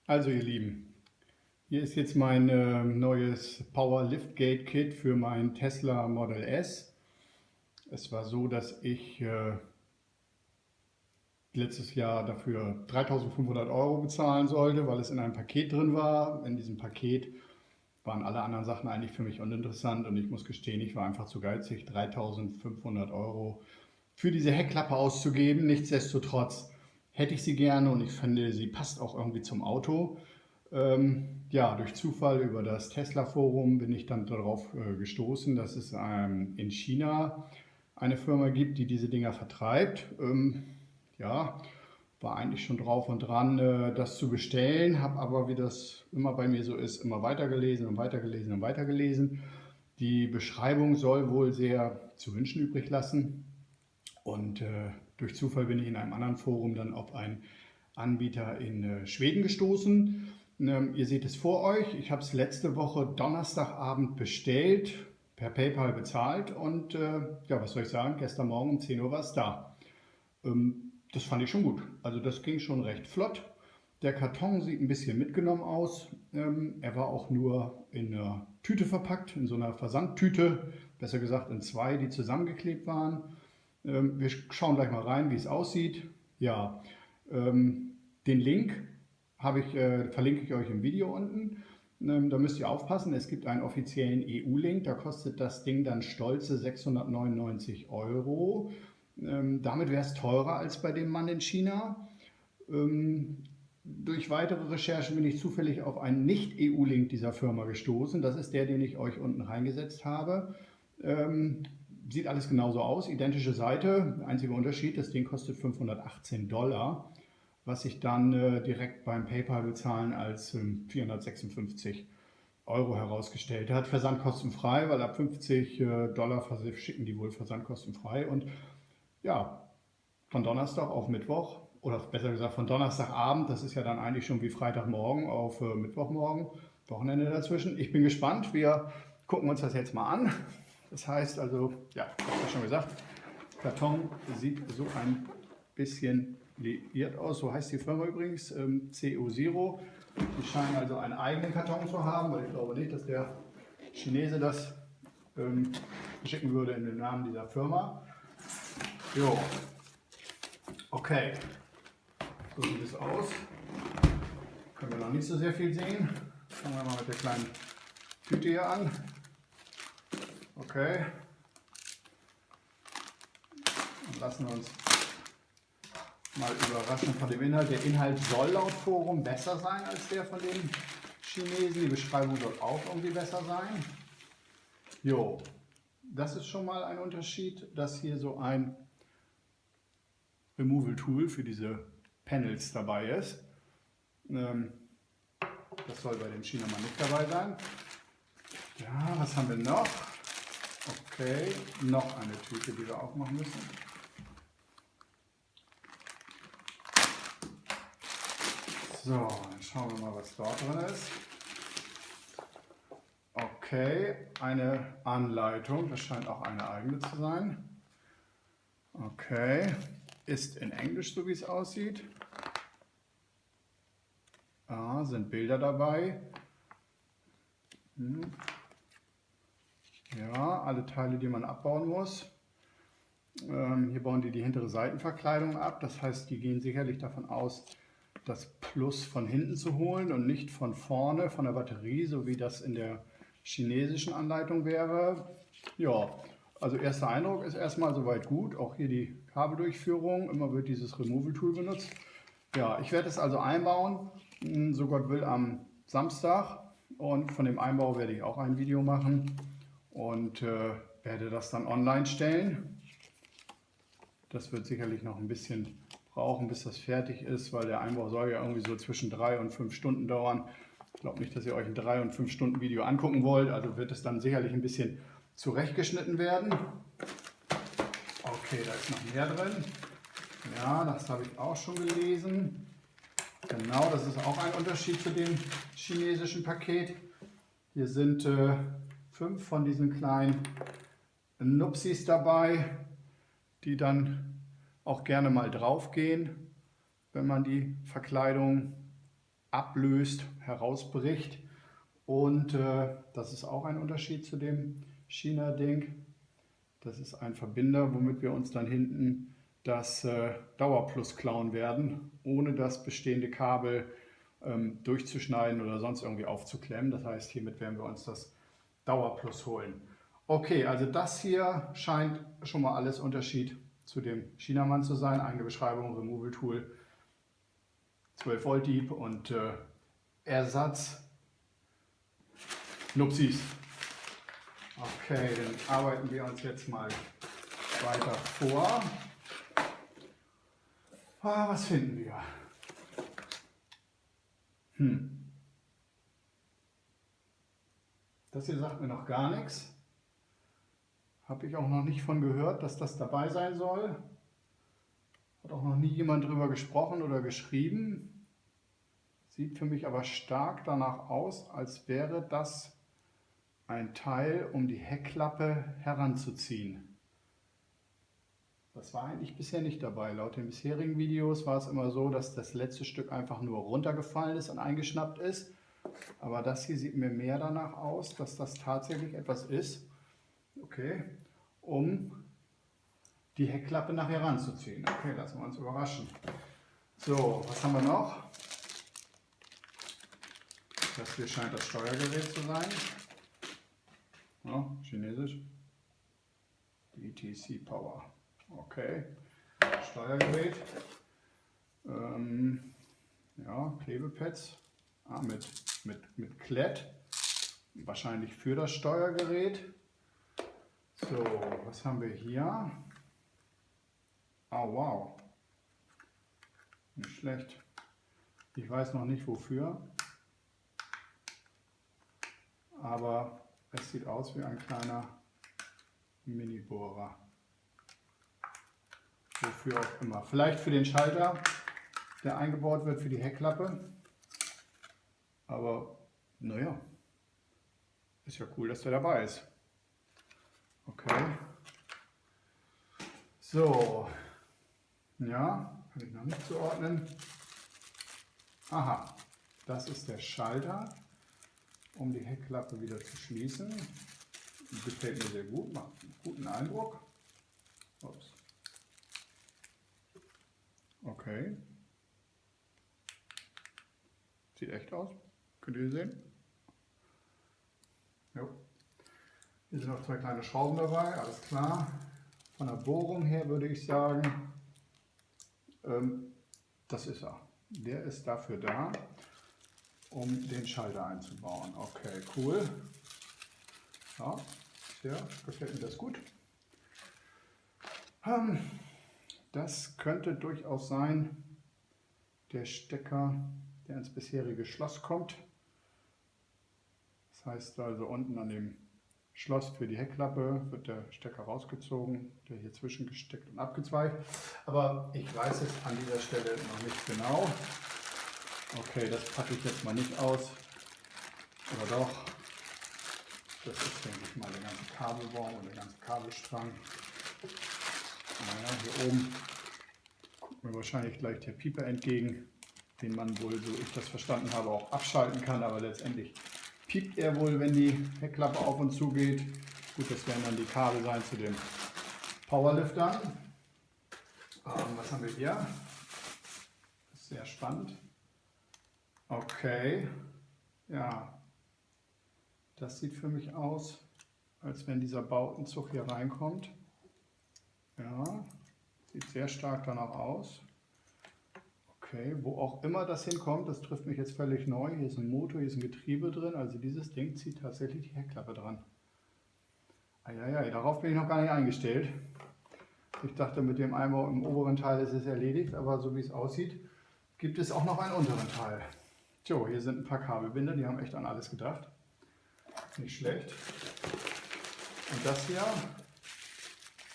Also ihr Lieben, hier ist jetzt mein neues Power Liftgate Kit für mein Tesla Model S. Es war so, dass ich letztes Jahr dafür 3.500 Euro bezahlen sollte, weil es in einem Paket drin war. In diesem Paket waren alle anderen Sachen eigentlich für mich uninteressant und ich muss gestehen, ich war einfach zu geizig, 3.500 Euro für diese Heckklappe auszugeben. Nichtsdestotrotz hätte ich sie gerne und ich finde, sie passt auch irgendwie zum Auto. Ja, durch Zufall über das Tesla-Forum bin ich dann darauf gestoßen, dass es in China eine Firma gibt, die diese Dinger vertreibt. Ja, war eigentlich schon drauf und dran, das zu bestellen, habe aber, wie das immer bei mir so ist, immer weitergelesen und weitergelesen und weitergelesen. Die Beschreibung soll wohl sehr zu wünschen übrig lassen. Und durch Zufall bin ich in einem anderen Forum dann auf einen Anbieter in Schweden gestoßen. Ihr seht es vor euch. Ich habe es letzte Woche Donnerstagabend bestellt, per PayPal bezahlt und ja, was soll ich sagen, gestern Morgen um 10 Uhr war es da. Das fand ich schon gut. Also das ging schon recht flott. Der Karton sieht ein bisschen mitgenommen aus. Er war auch nur in einer Tüte verpackt, in so einer Versandtüte, besser gesagt in zwei, die zusammengeklebt waren. Wir schauen gleich mal rein, wie es aussieht. Ja, den Link verlinke ich euch im Video unten. Da müsst ihr aufpassen, es gibt einen offiziellen EU-Link, da kostet das Ding dann stolze 699 Euro. Damit wäre es teurer als bei dem Mann in China. Ähm, Durch weitere Recherchen bin ich zufällig auf einen Nicht-EU-Link dieser Firma gestoßen. Das ist der, den ich euch unten reingesetzt habe. Ähm, Sieht alles genauso aus, identische Seite. Einziger Unterschied, das Ding kostet 518 Dollar, was sich dann direkt beim PayPal bezahlen als 456 Euro herausgestellt hat. Versandkostenfrei, weil ab 50 Dollar schicken die wohl versandkostenfrei. Und ja, von Donnerstag auf Mittwoch, oder besser gesagt von Donnerstagabend, das ist ja dann eigentlich schon wie Freitagmorgen auf Mittwochmorgen, Wochenende dazwischen. Ich bin gespannt, wir gucken uns das jetzt mal an. Das heißt also, ja, ich habe ja schon gesagt, Karton sieht so ein bisschen liiert aus, so heißt die Firma übrigens, CO Zero. Die scheinen also einen eigenen Karton zu haben, weil ich glaube nicht, dass der Chinese das schicken würde in den Namen dieser Firma. Jo, okay, so sieht es aus. Können wir noch nicht so sehr viel sehen. Fangen wir mal mit der kleinen Tüte hier an. Okay. Und lassen wir uns mal überraschen von dem Inhalt. Der Inhalt soll laut Forum besser sein als der von den Chinesen. Die Beschreibung soll auch irgendwie besser sein. Jo, das ist schon mal ein Unterschied, dass hier so ein Removal Tool für diese Panels dabei ist. Das soll bei dem Chinamann nicht dabei sein. Ja, was haben wir noch? Okay, noch eine Tüte, die wir aufmachen müssen. So, dann schauen wir mal, was dort drin ist. Okay, eine Anleitung, das scheint auch eine eigene zu sein. Okay, ist in Englisch, so wie es aussieht. Ah, sind Bilder dabei. Ja, alle Teile, die man abbauen muss. Hier bauen die hintere Seitenverkleidung ab. Das heißt, die gehen sicherlich davon aus, das Plus von hinten zu holen und nicht von vorne, von der Batterie, so wie das in der chinesischen Anleitung wäre. Ja, also erster Eindruck ist erstmal soweit gut. Auch hier die Kabeldurchführung. Immer wird dieses Removal Tool benutzt. Ja, ich werde es also einbauen, so Gott will, am Samstag. Und von dem Einbau werde ich auch ein Video machen und werde das dann online stellen. Das wird sicherlich noch ein bisschen brauchen, bis das fertig ist, weil der Einbau soll ja irgendwie so zwischen 3 und 5 Stunden dauern. Ich glaube nicht, dass ihr euch ein 3 und 5 Stunden Video angucken wollt, also wird es dann sicherlich ein bisschen zurechtgeschnitten werden. Okay, da ist noch mehr drin. Ja, das habe ich auch schon gelesen. Genau, das ist auch ein Unterschied zu dem chinesischen Paket. Hier sind 5 von diesen kleinen Nupsis dabei, die dann auch gerne mal drauf gehen, wenn man die Verkleidung ablöst, herausbricht. Und das ist auch ein Unterschied zu dem China-Ding. Das ist ein Verbinder, womit wir uns dann hinten das Dauerplus klauen werden, ohne das bestehende Kabel durchzuschneiden oder sonst irgendwie aufzuklemmen. Das heißt, hiermit werden wir uns das Dauerplus holen. Okay, also das hier scheint schon mal alles Unterschied zu dem Chinamann zu sein. Eigene Beschreibung, Removal Tool, 12 Volt Dieb und Ersatz. Nupsis. Okay, dann arbeiten wir uns jetzt mal weiter vor. Was finden wir? Das hier sagt mir noch gar nichts. Habe ich auch noch nicht von gehört, dass das dabei sein soll. Hat auch noch nie jemand drüber gesprochen oder geschrieben. Sieht für mich aber stark danach aus, als wäre das ein Teil, um die Heckklappe heranzuziehen. Das war eigentlich bisher nicht dabei. Laut den bisherigen Videos war es immer so, dass das letzte Stück einfach nur runtergefallen ist und eingeschnappt ist. Aber das hier sieht mir mehr danach aus, dass das tatsächlich etwas ist, okay, um die Heckklappe nachher ranzuziehen. Okay, lassen wir uns überraschen. So, was haben wir noch? Das hier scheint das Steuergerät zu sein. Ja, chinesisch. DTC Power. Okay, Steuergerät. Ja, Klebepads. Mit Klett. Wahrscheinlich für das Steuergerät. So, was haben wir hier? Oh, wow. Nicht schlecht. Ich weiß noch nicht wofür. Aber es sieht aus wie ein kleiner Mini-Bohrer. Wofür auch immer. Vielleicht für den Schalter, der eingebaut wird für die Heckklappe. Aber naja, ist ja cool, dass der dabei ist. Okay. So. Ja, kann ich noch nicht zuordnen. Aha, das ist der Schalter, um die Heckklappe wieder zu schließen. Gefällt mir sehr gut, macht einen guten Eindruck. Ups. Okay. Sieht echt aus. Könnt ihr sehen? Jo. Hier sind noch zwei kleine Schrauben dabei, alles klar. Von der Bohrung her würde ich sagen, das ist er. Der ist dafür da, um den Schalter einzubauen. Okay, cool. Ja, gefällt mir das gut. Das könnte durchaus sein, der Stecker, der ins bisherige Schloss kommt. Das heißt also, unten an dem Schloss für die Heckklappe wird der Stecker rausgezogen, der hier zwischengesteckt und abgezweigt. Aber ich weiß es an dieser Stelle noch nicht genau. Okay, das packe ich jetzt mal nicht aus. Oder doch? Das ist, denke ich mal, der ganze Kabelbaum und der ganze Kabelstrang. Naja, hier oben guckt mir wahrscheinlich gleich der Pieper entgegen, den man wohl, so ich das verstanden habe, auch abschalten kann. Aber letztendlich piept er wohl, wenn die Heckklappe auf und zu geht. Gut, das werden dann die Kabel sein zu dem Powerlifter. Was haben wir hier? Das ist sehr spannend. Okay, ja, das sieht für mich aus, als wenn dieser Bautenzug hier reinkommt. Ja, sieht sehr stark danach aus. Okay, wo auch immer das hinkommt, das trifft mich jetzt völlig neu. Hier ist ein Motor, hier ist ein Getriebe drin, also dieses Ding zieht tatsächlich die Heckklappe dran. Eieiei, darauf bin ich noch gar nicht eingestellt. Ich dachte, mit dem Einbau im oberen Teil ist es erledigt, aber so wie es aussieht, gibt es auch noch einen unteren Teil. So, hier sind ein paar Kabelbinder, die haben echt an alles gedacht. Nicht schlecht. Und das hier,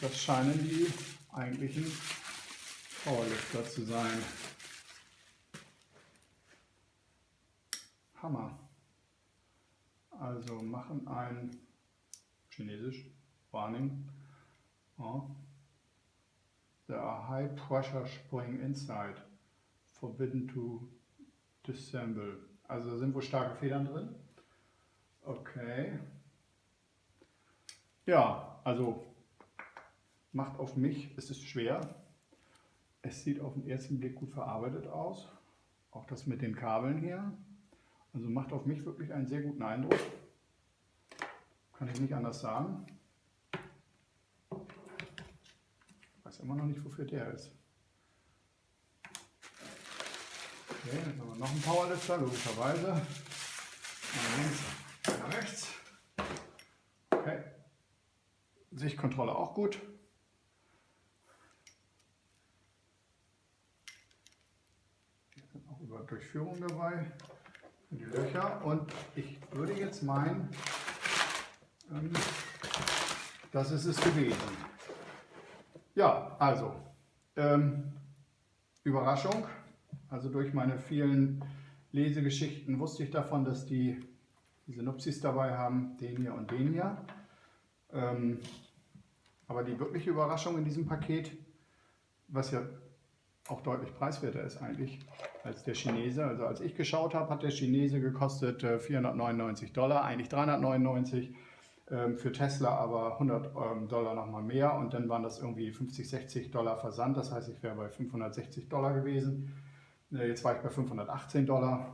das scheinen die eigentlichen Powerlifter zu sein. Hammer. Also machen ein chinesisch Warning. Oh. There are high pressure spring inside. Forbidden to Disassemble. Also da sind wohl starke Federn drin. Okay. Ja, also macht auf mich, es ist schwer. Es sieht auf den ersten Blick gut verarbeitet aus. Auch das mit den Kabeln hier. Also macht auf mich wirklich einen sehr guten Eindruck. Kann ich nicht anders sagen. Ich weiß immer noch nicht, wofür der ist. Okay, dann haben wir noch einen Powerlifter, logischerweise. Einer links, einer rechts. Okay. Sichtkontrolle auch gut. Hier sind auch über Durchführung dabei. Die Löcher. Und ich würde jetzt meinen, das ist es gewesen. Ja, also Überraschung. Also durch meine vielen Lesegeschichten wusste ich davon, dass die diese Nupsis dabei haben, den hier und den hier. Aber die wirkliche Überraschung in diesem Paket, was ja auch deutlich preiswerter ist eigentlich als der Chinese. Also als ich geschaut habe, hat der Chinese gekostet $499, eigentlich 399. Für Tesla aber $100 nochmal mehr und dann waren das irgendwie $50-60 Versand. Das heißt, ich wäre bei $560 gewesen. Jetzt war ich bei $518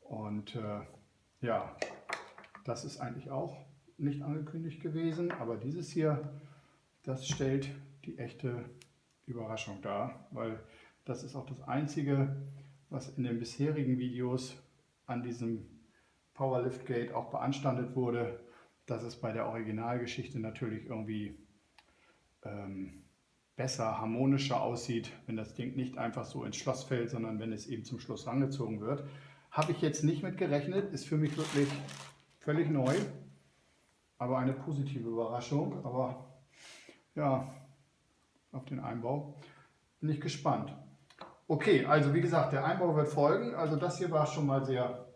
und ja, das ist eigentlich auch nicht angekündigt gewesen, aber dieses hier, das stellt die echte Überraschung dar, weil das ist auch das Einzige, was in den bisherigen Videos an diesem Powerliftgate auch beanstandet wurde, dass es bei der Originalgeschichte natürlich irgendwie besser, harmonischer aussieht, wenn das Ding nicht einfach so ins Schloss fällt, sondern wenn es eben zum Schluss rangezogen wird. Habe ich jetzt nicht mit gerechnet, ist für mich wirklich völlig neu, aber eine positive Überraschung. Aber ja, auf den Einbau bin ich gespannt. Okay, also wie gesagt, der Einbau wird folgen. Also das hier war schon mal sehr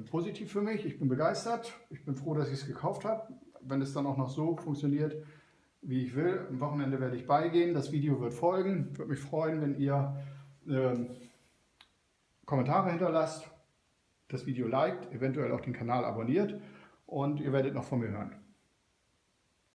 positiv für mich. Ich bin begeistert. Ich bin froh, dass ich es gekauft habe. Wenn es dann auch noch so funktioniert, wie ich will. Am Wochenende werde ich beigehen. Das Video wird folgen. Ich würde mich freuen, wenn ihr Kommentare hinterlasst, das Video liked, eventuell auch den Kanal abonniert und ihr werdet noch von mir hören.